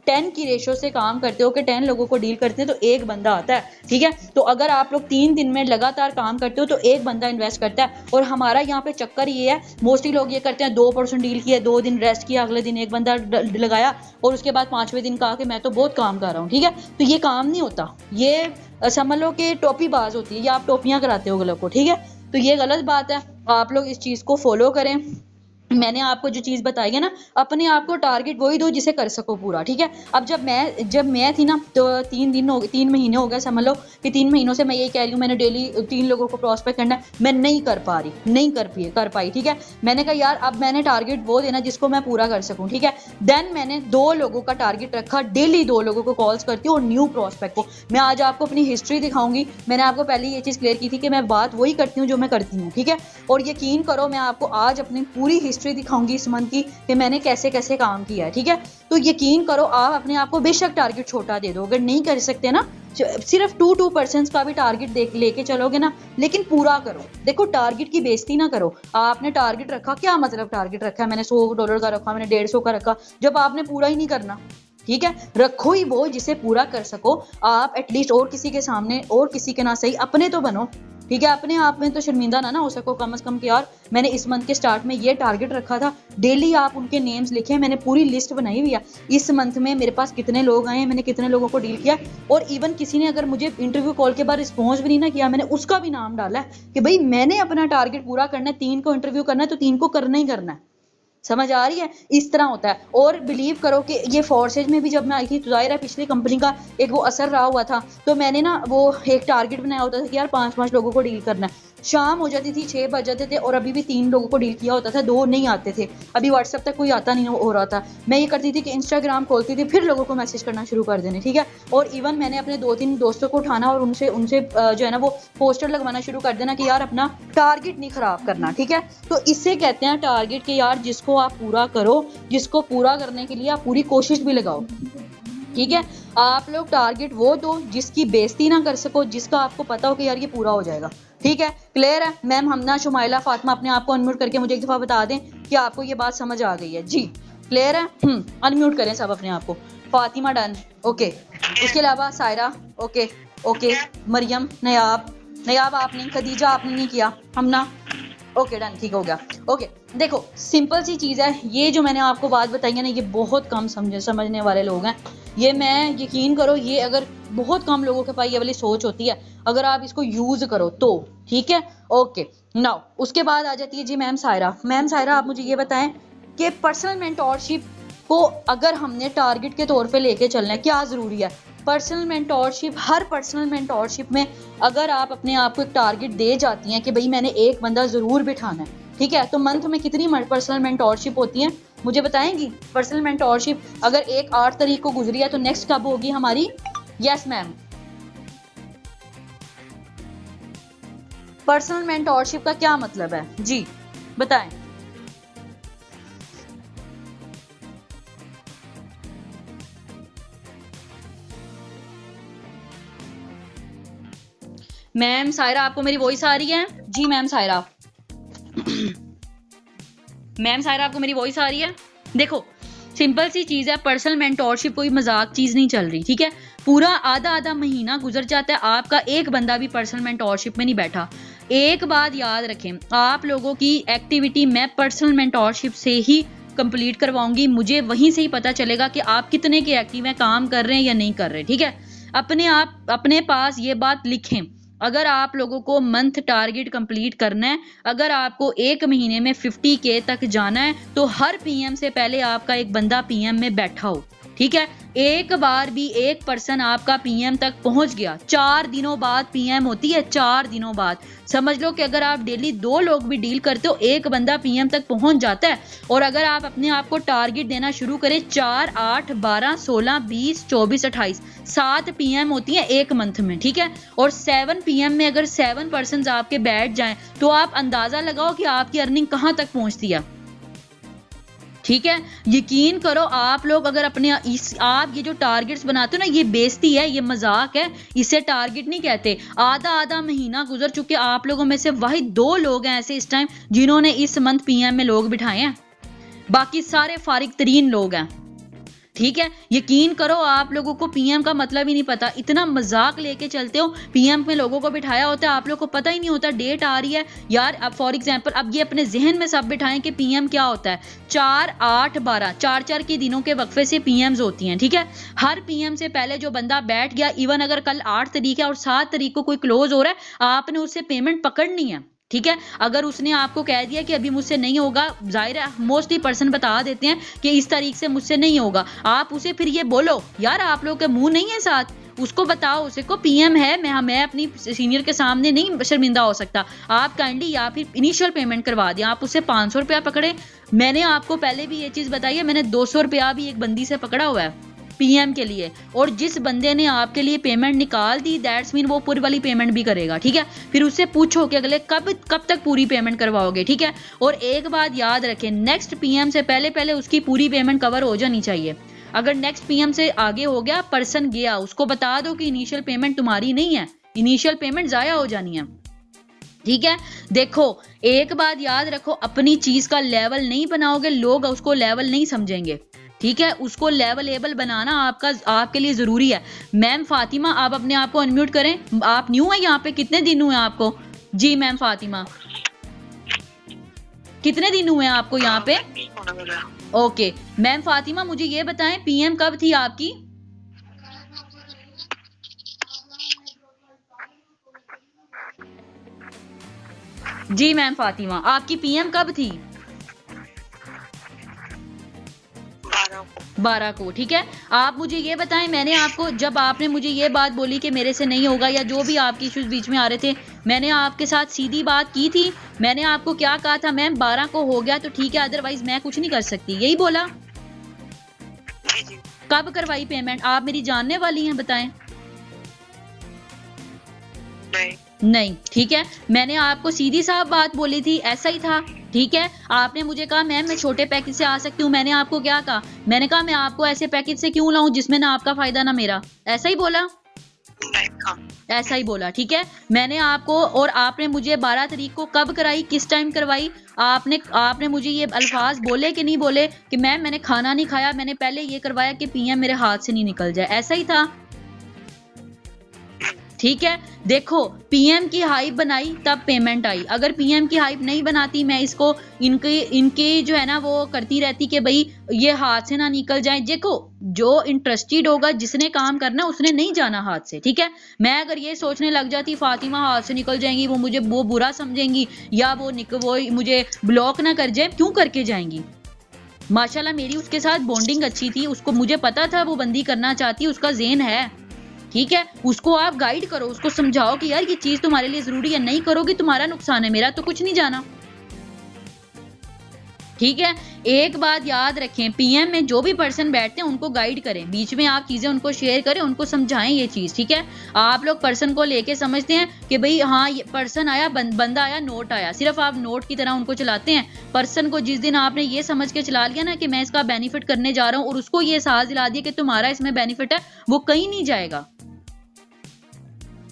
10 की रेशो से काम करते हो कि 10 लोगों को डील करते हैं तो एक बंदा आता है, ठीक है। तो अगर आप लोग 3 दिन में लगातार काम करते हो तो एक बंदा इन्वेस्ट करता है। और हमारा यहाँ पे चक्कर ये है, मोस्टली लोग ये करते हैं 2% डील किया, 2 दिन रेस्ट किया, अगले दिन एक बंदा लगाया और उसके बाद 5वें दिन कहा कि मैं तो बहुत काम कर रहा हूँ, ठीक है। तो ये काम नहीं होता, ये समझ लो कि टोपी बाज होती है, या आप टोपियां कराते हो गलों को, ठीक है। तो ये गलत बात है, आप लोग इस चीज को फॉलो करें। मैंने आपको जो चीज बताई है ना, अपने आप को टारगेट वही दो जिसे कर सको पूरा, ठीक है। अब जब मैं थी ना तो 3 महीने हो गए, समझ लो कि 3 महीनों से मैं यही कह रही हूँ मैंने डेली 3 लोगों को प्रॉस्पेक्ट करना है, मैं नहीं कर पा रही, नहीं कर पाई, ठीक है। मैंने कहा यार अब मैंने टारगेट वो देना जिसको मैं पूरा कर सकूँ, ठीक है। देन मैंने 2 लोगों का टारगेट रखा, डेली 2 लोगों को कॉल्स करती हूँ और न्यू प्रॉस्पेक्ट को। मैं आज आपको अपनी हिस्ट्री दिखाऊंगी, मैंने आपको पहले ये चीज क्लियर की थी कि मैं बात वही करती हूँ जो मैं करती हूँ, ठीक है। और यकीन करो मैं आपको आज अपनी पूरी हिस्ट्री दिखाऊंगी इस मंथ की कि मैंने कैसे कैसे काम किया है, ठीक है। तो यकीन करो आप अपने आप को बेशक टारगेट छोटा दे दो, अगर नहीं कर सकते ना सिर्फ 2% का भी टारगेट लेके चलोगे ना, लेकिन पूरा करो। देखो टारगेट की बेइज्जती ना करो। आपने टारगेट रखा, क्या मतलब टारगेट रखा है मैंने $100 का रखा, मैंने 150 का रखा, जब आपने पूरा ही नहीं करना, ठीक है। रखो ही वो जिसे पूरा कर सको आप, एटलीस्ट और किसी के सामने और किसी के ना सही अपने तो बनो, ठीक है। अपने आप में तो शर्मिंदा ना हो सको कम से कम कि यार मैंने इस मंथ के स्टार्ट में ये टारगेट रखा था। डेली आप उनके नेम्स लिखे, मैंने पूरी लिस्ट बनाई हुई है, इस मंथ में मेरे पास कितने लोग आए, मैंने कितने लोगों को डील किया। और इवन किसी ने अगर मुझे इंटरव्यू कॉल के बाद रिस्पॉन्स भी नहीं ना किया, मैंने उसका भी नाम डाला है कि भाई मैंने अपना टारगेट पूरा करना है, 3 को इंटरव्यू करना है तो 3 को करना ही करना है। समझ आ रही है, इस तरह होता है। और बिलीव करो कि ये फोर्सेज में भी जब मैं आई थी तो जाहिर है पिछली कंपनी का एक वो असर रहा हुआ था, तो मैंने ना वो एक टारगेट बनाया होता था कि यार 5-5 लोगों को डील करना है। शाम हो जाती थी, 6 बज जाते थे और अभी भी 3 लोगों को डील किया होता था, 2 नहीं आते थे। अभी व्हाट्सएप तक कोई आता नहीं हो रहा था। मैं ये करती थी कि इंस्टाग्राम खोलती थी, फिर लोगों को मैसेज करना शुरू कर देने, ठीक है। और इवन मैंने अपने 2-3 दोस्तों को उठाना और उनसे जो है ना वो पोस्टर लगवाना शुरू कर देना कि यार अपना टारगेट नहीं खराब करना, ठीक है। तो इससे कहते हैं टारगेट के यार जिसको आप पूरा करो, जिसको पूरा करने के लिए आप पूरी कोशिश भी लगाओ, ठीक है। आप लोग टारगेट वो दो जिसकी बेइज्जती ना कर सको, जिसका आपको पता हो कि यार ये पूरा हो जाएगा, ठीक है। क्लियर है मैम? हमना, शुमाइला, फातिमा अपने आप को अनम्यूट करके मुझे एक दफा बता दें कि आपको ये बात समझ आ गई है। जी क्लियर है? अनम्यूट करें सब अपने आप को। Fatima done, okay. उसके अलावा सायरा, ओके ओके। मरियम, नयाब आप नहीं, खदीजा आपने नहीं किया, हमना, ओके डन, ठीक हो गया। ओके देखो सिंपल सी चीज़ है, ये जो मैंने आपको बात बताई है ना, ये बहुत कम समझने वाले लोग हैं। ये मैं यकीन करो, ये अगर बहुत कम लोगों के पास ये वाली सोच होती है, अगर आप इसको यूज करो तो ठीक है। ओके नाउ उसके बाद आ जाती है जी मैम सायरा। मैम सायरा आप मुझे ये बताएं कि पर्सनल मेंटोरशिप को अगर हमने टारगेट के तौर पे लेके चलना है, क्या ज़रूरी है? पर्सनल मेंटोरशिप, हर पर्सनल मेंटोरशिप में अगर आप अपने आप को एक टारगेट दे जाती हैं कि भाई मैंने एक बंदा ज़रूर बिठाना है, ठीक है, तो मंथ में कितनी पर्सनल मेंटोरशिप होती है मुझे बताएंगी? पर्सनल मेंटोरशिप अगर 8 तारीख को गुजरी है तो नेक्स्ट कब होगी हमारी? Yes ma'am. पर्सनल मेंटोरशिप का क्या मतलब है जी बताएं। मैम सायरा आपको मेरी वॉइस आ रही है? जी मैम सायरा मैम सायरा आपको मेरी वॉइस आ रही है? देखो सिंपल सी चीज है, पर्सनल मेंटोरशिप कोई मजाक चीज नहीं चल रही, ठीक है। पूरा आधा महीना गुजर जाता है, आपका एक बंदा भी पर्सनल मेंटोरशिप में नहीं बैठा। एक बात याद रखें, आप लोगों की एक्टिविटी मैं पर्सनल मेंटोरशिप से ही कंप्लीट करवाऊंगी। मुझे वहीं से ही पता चलेगा कि आप कितने के एक्टिव हैं, काम कर रहे हैं या नहीं कर रहे, ठीक है। अपने पास ये बात लिखें, अगर आप लोगों को मंथ टारगेट कंप्लीट करना है, अगर आपको 1 महीने में 50K तक जाना है, तो हर पीएम से पहले आपका एक बंदा पीएम में बैठा हो, ठीक है। एक बार भी एक पर्सन आपका पीएम तक पहुंच गया, 4 दिनों बाद पीएम होती है, 4 दिनों बाद। समझ लो कि अगर आप डेली 2 लोग भी डील करते हो, एक बंदा पीएम तक पहुंच जाता है। और अगर आप अपने आप को टारगेट देना शुरू करें, 4, 8, 12, 16, 20, 24, 28, 7 पीएम होती है एक मंथ में, ठीक है। और 7 पीएम में अगर 7 पर्सन आपके बैठ जाएं तो आप अंदाजा लगाओ कि आपकी अर्निंग कहां तक पहुंचती है। ठीक है, यकीन करो आप लोग अगर अपने आप ये जो टारगेट्स बनाते हो ना, ये बेइज्जती है, ये मजाक है, इसे टारगेट नहीं कहते। आधा महीना गुजर चुके, आप लोगों में से वाहिद 2 लोग हैं ऐसे इस टाइम जिन्होंने इस मंथ पीएम में लोग बिठाए हैं, बाकी सारे फारिग तरीन लोग हैं। ठीक है, यकीन करो आप लोगों को पीएम का मतलब ही नहीं पता, इतना मजाक लेके चलते हो। पीएम में लोगों को बिठाया होता है, आप लोगों को पता ही नहीं होता डेट आ रही है यार। अब फॉर एग्जांपल अब ये अपने जहन में सब बिठाएं कि पीएम क्या होता है। 4, 8, 12 4 के दिनों के वक्फे से पीएम्स होती हैं। ठीक है, हर पीएम से पहले जो बंदा बैठ गया, इवन अगर कल 8 तारीख है और 7 तारीख को कोई क्लोज हो रहा है, आपने उससे पेमेंट पकड़नी है। ठीक है, अगर उसने आपको कह दिया कि अभी मुझसे नहीं होगा, जाहिर है मोस्टली पर्सन बता देते हैं कि इस तारीख से मुझसे नहीं होगा, आप उसे फिर ये बोलो यार, आप लोग के मुंह नहीं है साथ, उसको बताओ, उसे को पीएम है, मैं अपनी सीनियर के सामने नहीं शर्मिंदा हो सकता, आप काइंडली या फिर इनिशियल पेमेंट करवा दिया, आप उससे 500 रुपया पकड़े। मैंने आपको पहले भी ये चीज बताई है, मैंने 200 रुपया भी एक बंदी से पकड़ा हुआ है पीएम के लिए, और जिस बंदे ने आपके लिए पेमेंट निकाल दी दैट्स मीन वो पूरी वाली पेमेंट भी करेगा। ठीक है, फिर उससे पूछो कि अगले कब तक पूरी पेमेंट करवाओगे। ठीक है, और एक बात याद रखें, नेक्स्ट पीएम से पहले उसकी पूरी पेमेंट कवर हो जानी चाहिए। अगर नेक्स्ट पीएम से आगे हो गया, पर्सन गया, उसको बता दो कि इनिशियल पेमेंट तुम्हारी नहीं है, इनिशियल पेमेंट जाया हो जानी है। ठीक है, देखो एक बात याद रखो, अपनी चीज का लेवल नहीं बनाओगे, लोग उसको लेवल नहीं समझेंगे। ठीक है, उसको लेवलेबल बनाना आपके लिए जरूरी है। मैम फातिमा, आप अपने आप को अनम्यूट करें, आप न्यू है यहाँ पे, कितने दिन हुए आपको? जी मैम फातिमा, कितने दिन हुए आपको यहाँ पे? ओके मैम फातिमा, मुझे ये बताएं पीएम कब थी आपकी? जी मैम फातिमा, आपकी पीएम कब थी? 12 को। ठीक है, आप मुझे ये बताएं, मैंने आपको जब आपने मुझे ये बात बोली कि मेरे से नहीं होगा, या जो भी आपके इश्यूज बीच में आ रहे थे, मैंने आपके साथ सीधी बात की थी। मैंने आपको क्या कहा था? मैम 12 को हो गया तो ठीक है, अदरवाइज मैं कुछ नहीं कर सकती, यही बोला। कब करवाई पेमेंट? आप मेरी जानने वाली हैं, बताएं। नहीं। ठीक है, मैंने आपको सीधी साफ बात बोली थी, ऐसा ही था। ठीक है, आपने मुझे कहा मैम मैं छोटे पैकेज से आ सकती हूँ, मैंने आपको क्या कहा? मैंने कहा मैं आपको ऐसे पैकेज से क्यों लाऊं जिसमें ना आपका फायदा ना मेरा, ऐसा ही बोला। ऐसा ही बोला। ठीक है, मैंने आपको, और आपने मुझे 12 तारीख को कब कराई, किस टाइम करवाई? आपने मुझे ये अल्फाज बोले कि नहीं बोले कि मैम मैंने खाना नहीं खाया, मैंने पहले ये करवाया कि पीएम मेरे हाथ से नहीं निकल जाए, ऐसा ही था। ठीक है, देखो पीएम की हाइप बनाई तब पेमेंट आई, अगर पीएम की हाइप नहीं बनाती, मैं इसको इनकी जो है ना वो करती रहती कि भाई ये हाथ से ना निकल जाए। देखो जो इंटरेस्टेड होगा, जिसने काम करना उसने नहीं जाना हाथ से। ठीक है, मैं अगर ये सोचने लग जाती फातिमा हाथ से निकल जाएंगी, वो मुझे वो बुरा समझेंगी या वो मुझे ब्लॉक ना कर जाए, क्यों करके जाएंगी? माशाल्लाह मेरी उसके साथ बॉन्डिंग अच्छी थी, उसको मुझे पता था वो बंदी करना चाहती, उसका ज़हन है। ठीक है, उसको आप गाइड करो, उसको समझाओ कि यार ये चीज तुम्हारे लिए जरूरी है, नहीं करोगी तुम्हारा नुकसान है, मेरा तो कुछ नहीं जाना। ठीक है, एक बात याद रखें, पीएम में जो भी पर्सन बैठते हैं उनको गाइड करें, बीच में आप चीजें उनको शेयर करें, उनको समझाएं ये चीज। ठीक है, आप लोग पर्सन को लेके समझते हैं कि भाई हाँ ये पर्सन आया, बंदा आया, नोट आया, सिर्फ आप नोट की तरह उनको चलाते हैं। पर्सन को जिस दिन आपने ये समझ के चला लिया ना कि मैं इसका बेनिफिट करने जा रहा हूँ, और उसको ये एहसास दिला दिया कि तुम्हारा इसमें बेनिफिट है, वो कहीं नहीं जाएगा।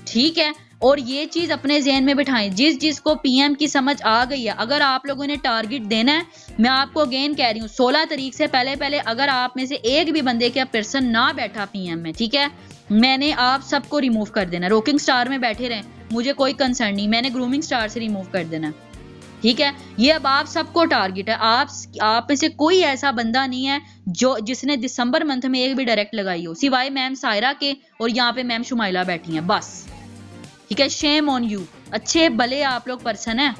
ठीक है, और ये चीज अपने ज़हन में बिठाएं, जिसको पीएम की समझ आ गई है, अगर आप लोगों ने टारगेट देना है, मैं आपको अगेन कह रही हूँ 16 तारीख से पहले अगर आप में से एक भी बंदे का पर्सन ना बैठा पीएम में, ठीक है, मैंने आप सबको रिमूव कर देना। रॉकिंग स्टार में बैठे रहें, मुझे कोई कंसर्न नहीं, मैंने ग्रूमिंग स्टार से रिमूव कर देना। ठीक है, ये अब आप सबको टारगेट है, आप में से कोई ऐसा बंदा नहीं है जिसने दिसंबर मंथ में एक भी डायरेक्ट लगाई हो, सिवाय मैम सायरा के, और यहाँ पे मैम शुमाइला बैठी हैं बस। ठीक है, शेम ऑन यू, अच्छे भले आप लोग पर्सन हैं।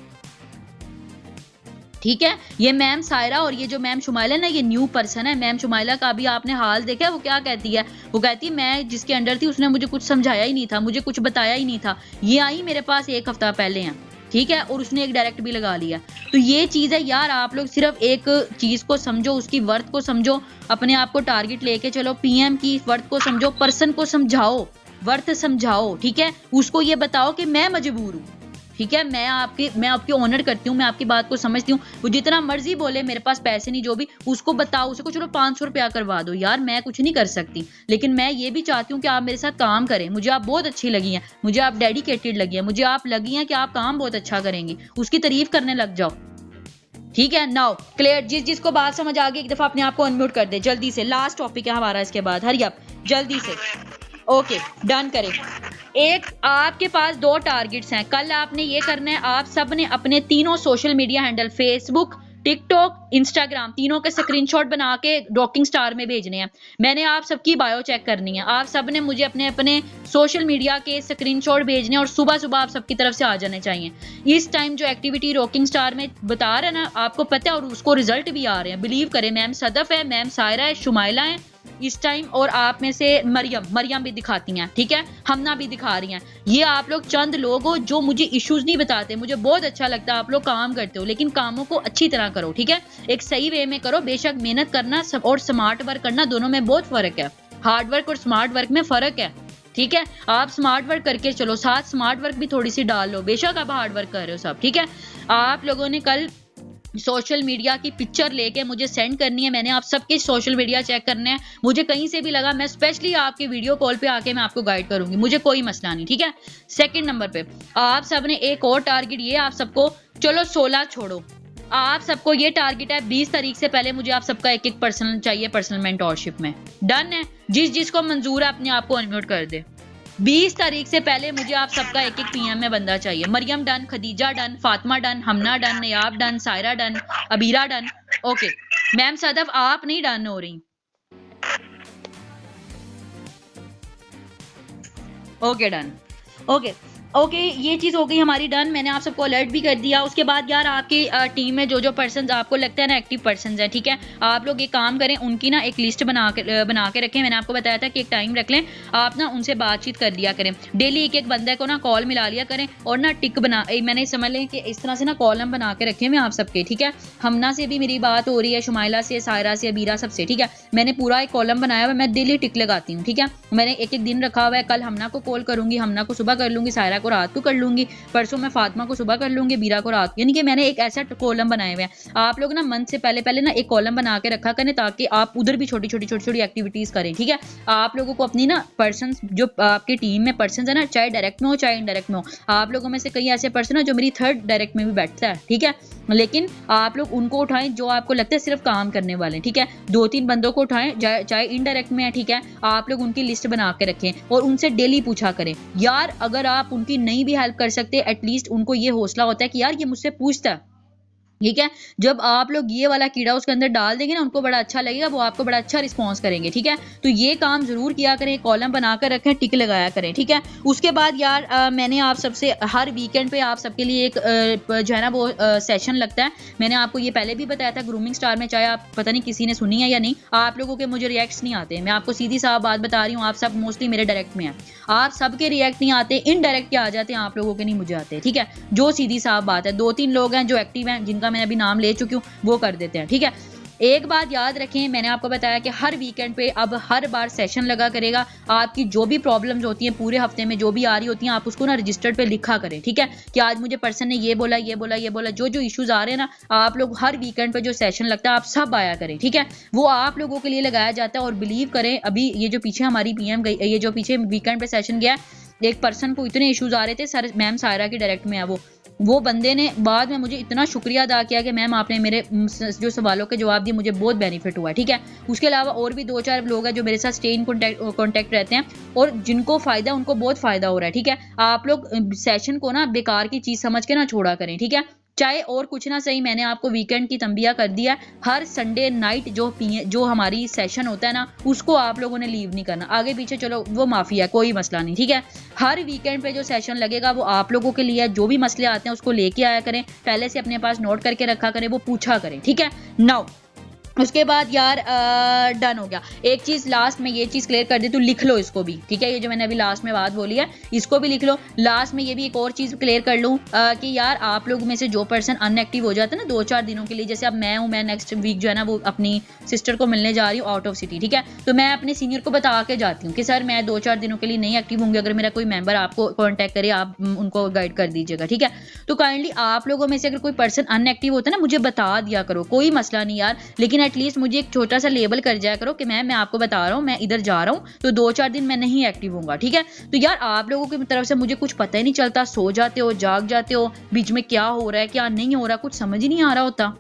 ठीक है, ये मैम सायरा और ये जो मैम शुमाइला ना, ये न्यू पर्सन है। मैम शुमाइला का भी आपने हाल देखा है, वो क्या कहती है? वो कहती है मैं जिसके अंडर थी उसने मुझे कुछ समझाया ही नहीं था, मुझे कुछ बताया ही नहीं था, ये आई मेरे पास 1 हफ्ता पहले हैं। ठीक है, और उसने एक डायरेक्ट भी लगा लिया। तो ये चीज है यार, आप लोग सिर्फ एक चीज को समझो, उसकी वर्थ को समझो, अपने आप को टारगेट लेके चलो, पीएम की वर्थ को समझो, पर्सन को समझाओ, वर्थ समझाओ। ठीक है, उसको ये बताओ कि मैं मजबूर हूँ। ठीक है। मैं आपकी ऑनर करती हूँ, मैं आपकी बात को समझती हूँ। वो जितना मर्जी बोले, मेरे पास पैसे नहीं, जो भी, उसको बताओ, उसको चलो 500 रुपया करवा दो यार, मैं कुछ नहीं कर सकती, लेकिन मैं ये भी चाहती हूँ कि आप मेरे साथ काम करें। मुझे आप बहुत अच्छी लगी हैं, मुझे आप डेडिकेटेड लगी हैं, मुझे आप लगी हैं कि आप काम बहुत अच्छा करेंगी, उसकी तारीफ करने लग जाओ, ठीक है। नाउ क्लियर, जिसको बात समझ आ गई एक दफा अपने आप को अनम्यूट कर दे जल्दी से। लास्ट टॉपिक है हमारा इसके बाद, हरी अप जल्दी से। ओके डन करें। एक आपके पास 2 टारगेट्स हैं। कल आपने ये करना है, आप सब ने अपने तीनों social media handle Facebook, TikTok, Instagram, तीनों के स्क्रीनशॉट बना के डॉकिंग स्टार में भेजने हैं। मैंने आप सबकी बायो चेक करनी है। आप सब ने मुझे अपने अपने सोशल मीडिया के स्क्रीनशॉट भेजने और सुबह सुबह आप सबकी तरफ से आ जाने चाहिए। इस टाइम जो एक्टिविटी रॉकिंग स्टार में बता रहे हैं ना, आपको पता है, और उसको रिजल्ट भी आ रहे हैं, बिलीव करें। मैम सदफ है, मैम सायरा है, शुमाइला है इस टाइम, और आप में से मरियम भी दिखाती हैं, ठीक है, हमना भी दिखा रही हैं। ये आप लोग चंद लोग हो जो मुझे इश्यूज नहीं बताते। मुझे बहुत अच्छा लगता है आप लोग काम करते हो, लेकिन कामों को अच्छी तरह करो, ठीक है, एक सही वे में करो। बेशक मेहनत करना और स्मार्ट वर्क करना, दोनों में बहुत फर्क है। हार्ड वर्क और स्मार्ट वर्क में फर्क है, ठीक है। आप स्मार्ट वर्क करके चलो, साथ स्मार्ट वर्क भी थोड़ी सी डाल लो। बेशक आप हार्ड वर्क कर रहे हो सब, ठीक है। आप लोगों ने कल सोशल मीडिया की पिक्चर लेके मुझे सेंड करनी है। मैंने आप सबके सोशल मीडिया चेक करने हैं। मुझे कहीं से भी लगा, मैं स्पेशली आपके वीडियो कॉल पे आके मैं आपको गाइड करूंगी, मुझे कोई मसला नहीं, ठीक है। सेकंड नंबर पे आप सब ने एक और टारगेट, ये आप सबको, चलो 16 छोड़ो, आप सबको ये टारगेट है 20 तारीख से पहले मुझे आप सबका एक पर्सन चाहिए, पर्सनल मेंटोरशिप में। डन है, जिसको मंजूर है अपने आप को अनम्यूट कर दे। 20 तारीख से पहले मुझे आप सबका एक पीएम में बंदा चाहिए। Maryam done, Khadija done, Fatima done, Hamna done, Nayab done, Saira done, Abira done. Okay ma'am Sadaf आप नहीं डन हो रही। ओके डन, ओके ये चीज हो गई हमारी डन। मैंने आप सबको अलर्ट भी कर दिया। उसके बाद यार आपकी टीम में जो पर्सन आपको लगता है ना एक्टिव पर्सन है, ठीक है, आप लोग ये काम करें, उनकी ना एक लिस्ट बना के रखें। मैंने आपको बताया था कि एक टाइम रख लें, आप ना उनसे बातचीत कर लिया करें। डेली एक बंदे को ना कॉल मिला लिया करें और ना टिक बना, मैंने समझ लें कि इस तरह से ना कॉलम बना के रखे हुए आप सबके, ठीक है। हमना से भी मेरी बात हो रही है, शुमाइला से, सायरा से, अबीरा सबसे, ठीक है। मैंने पूरा एक कॉलम बनाया हुआ, मैं डेली टिक लगाती हूँ, ठीक है। मैंने एक दिन रखा हुआ है। कल हमना को कॉल करूंगी, हमना को सुबह कर लूंगी, सायरा को रात को कर लूंगी, परसों मैं फातिमा को सुबह कर लूंगी, बीरा को रात, यानी कि मैंने एक ऐसा कॉलम बनाए हुए हैं। आप लोग ना मंथ से पहले ना एक कॉलम बना के रखा करें, ताकि आप उधर भी छोटी छोटी एक्टिविटीज करें, ठीक है। आप लोगों को अपनी ना पर्सन, जो आपकी टीम में पर्सन है ना, चाहे डायरेक्ट में हो चाहे इनडायरेक्ट में हो, आप लोगों में से कई ऐसे पर्सन है जो मेरी थर्ड डायरेक्ट में भी बैठता है, ठीक है, लेकिन आप लोग उनको उठाएं जो आपको लगता है सिर्फ काम करने वाले, ठीक है। 2-3 बंदों को उठाएं, चाहे इनडायरेक्ट में है, ठीक है। आप लोग उनकी लिस्ट बना के रखें और उनसे डेली पूछा करें। यार अगर आप उनकी नहीं भी हेल्प कर सकते, एटलीस्ट उनको ये हौसला होता है कि यार ये मुझसे पूछता है, ठीक है। जब आप लोग ये वाला कीड़ा उसके अंदर डाल देंगे ना, उनको बड़ा अच्छा लगेगा, वो आपको बड़ा अच्छा रिस्पॉन्स करेंगे, ठीक है। तो ये काम जरूर किया करें, कॉलम बनाकर रखें, टिक लगाया करें, ठीक है। उसके बाद यार मैंने आप सबसे हर वीकेंड पे आप सबके लिए एक जो है ना वो सेशन लगता है। मैंने आपको ये पहले भी बताया था ग्रूमिंग स्टार में, चाहे आप पता नहीं किसी ने सुनी है या नहीं। आप लोगों के मुझे रिएक्ट्स नहीं आते, मैं आपको सीधी साफ बात बता रही हूँ। आप सब मोस्टली मेरे डायरेक्ट में हैं, आप सबके रिएक्ट नहीं आते, इनडायरेक्ट के आ जाते हैं, आप लोगों के नहीं मुझे आते, ठीक है। जो सीधी साफ बात है, 2-3 लोग हैं जो एक्टिव हैं, जिनका मैं अभी नाम ले चुकी हूँ, वो कर देते हैं, ठीक है। एक बात याद रखें, मैंने आपको बताया कि हर वीकेंड पे अब हर बार सेशन लगा करेगा। आपकी जो भी प्रॉब्लम्स होती हैं पूरे हफ्ते में जो भी आ रही होती हैं, आप उसको ना रजिस्टर्ड पे लिखा करें, ठीक है, कि आज मुझे पर्सन ने ये बोला, जो इश्यूज आ रहे हैं ना, आप लोग हर वीकेंड पे जो सेशन लगता है आप सब आया करें, ठीक है। वो आप लोगों के लिए लगाया जाता है। और बिलीव करें, अभी ये जो पीछे हमारी पीएम गई, ये जो पीछे वीकेंड पे सेशन गया, एक पर्सन को इतने इश्यूज आ रहे थे, सर मैम सायरा की डायरेक्ट में है, वो बंदे ने बाद में मुझे इतना शुक्रिया अदा किया कि मैम आपने मेरे जो सवालों के जवाब दिए, मुझे बहुत बेनिफिट हुआ, ठीक है। उसके अलावा और भी 2-4 लोग हैं जो मेरे साथ स्टे इन कॉन्टैक्ट रहते हैं और जिनको फायदा, उनको बहुत फायदा हो रहा है, ठीक है। आप लोग सेशन को ना बेकार की चीज समझ के ना छोड़ा करें, ठीक है। चाहे और कुछ ना सही, मैंने आपको वीकेंड की तंबिया कर दिया। हर संडे नाइट जो हमारी सेशन होता है ना, उसको आप लोगों ने लीव नहीं करना। आगे पीछे चलो वो माफी है, कोई मसला नहीं, ठीक है। हर वीकेंड पे जो सेशन लगेगा वो आप लोगों के लिए है। जो भी मसले आते हैं उसको लेके आया करें, पहले से अपने पास नोट करके रखा करें, वो पूछा करें, ठीक है। नाउ उसके बाद यार डन हो गया। एक चीज़ लास्ट में ये चीज़ क्लियर कर दी, तो लिख लो इसको भी, ठीक है, ये जो मैंने अभी लास्ट में बात बोली है इसको भी लिख लो। लास्ट में ये भी एक और चीज़ क्लियर कर लूँ कि यार आप लोग में से जो पर्सन अनएक्टिव हो जाता है ना 2-4 दिनों के लिए, जैसे अब मैं हूँ, मैं नेक्स्ट वीक जो है ना वो अपनी सिस्टर को मिलने जा रही हूँ आउट ऑफ सिटी, ठीक है, तो मैं अपने सीनियर को बता के जाती हूँ कि सर मैं 2-4 दिनों के लिए नहीं एक्टिव होंगी, अगर मेरा कोई मेंबर आपको कॉन्टैक्ट करे आप उनको गाइड कर दीजिएगा, ठीक है। तो काइंडली आप लोगों में से अगर कोई पर्सन अनएक्टिव होता है ना मुझे बता दिया करो, कोई मसला नहीं यार, लेकिन एटलीस्ट मुझे एक छोटा सा लेबल कर जाया करो कि मैं आपको बता रहा हूँ मैं इधर जा रहा हूँ, तो 2-4 दिन मैं नहीं एक्टिव होऊंगा, ठीक है। तो यार आप लोगों की तरफ से मुझे कुछ पता ही नहीं चलता, सो जाते हो, जाग जाते हो, बीच में क्या हो रहा है क्या नहीं हो रहा कुछ समझ ही नहीं आ रहा होता।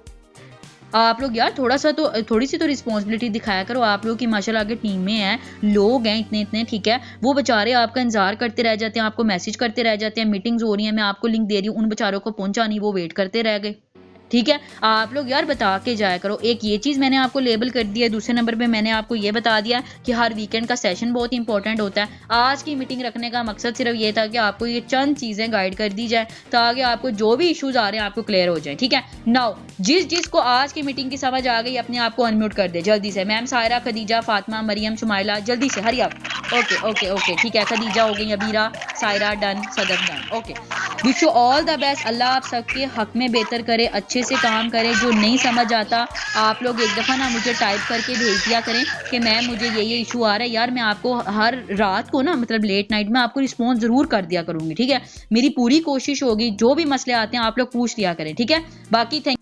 आप लोग यार थोड़ी सी तो रिस्पॉन्सिबिलिटी दिखाया करो। आप लोग की माशाल्लाह आगे टीमें हैं, लोग हैं इतने इतने, ठीक है, वो बेचारे आपका इंतजार करते रह जाते हैं, आपको मैसेज करते रह जाते हैं, मीटिंग्स हो रही हैं, मैं आपको लिंक दे रही हूँ, उन बेचारों को पहुंचा नहीं, वो वेट करते रह गए, ठीक है। आप लोग यार बता के जाया करो। एक ये चीज़ मैंने आपको लेबल कर दिया है, दूसरे नंबर पे मैंने आपको ये बता दिया कि हर वीकेंड का सेशन बहुत इंपॉर्टेंट होता है। आज की मीटिंग रखने का मकसद सिर्फ ये था कि आपको ये चंद चीज़ें गाइड कर दी जाए ताकि आपको जो भी इश्यूज आ रहे हैं आपको क्लियर हो जाए, ठीक है। नाउ जिसको आज की मीटिंग की समझ आ गई अपने आप को अनम्यूट कर दे जल्दी से। मैम सायरा, खदीजा, फातिमा, मरियम, शुमाइला, जल्दी से हरी आप। ओके ओके ओके ठीक है, खदीजा हो गई, Abira, Saira done, Sadaf done, okay. Wish you all the best. Allah आप सबके हक में बेहतर करे, अच्छे से काम करें। जो नहीं समझ आता आप लोग एक दफ़ा ना मुझे टाइप करके भेज दिया करें कि मैम मुझे ये इशू आ रहा है, यार मैं आपको हर रात को ना मतलब लेट नाइट में आपको रिस्पॉन्स ज़रूर कर दिया करूँगी, ठीक है। मेरी पूरी कोशिश होगी जो भी मसले आते हैं आप लोग पूछ लिया करें, ठीक है। बाकी थैंक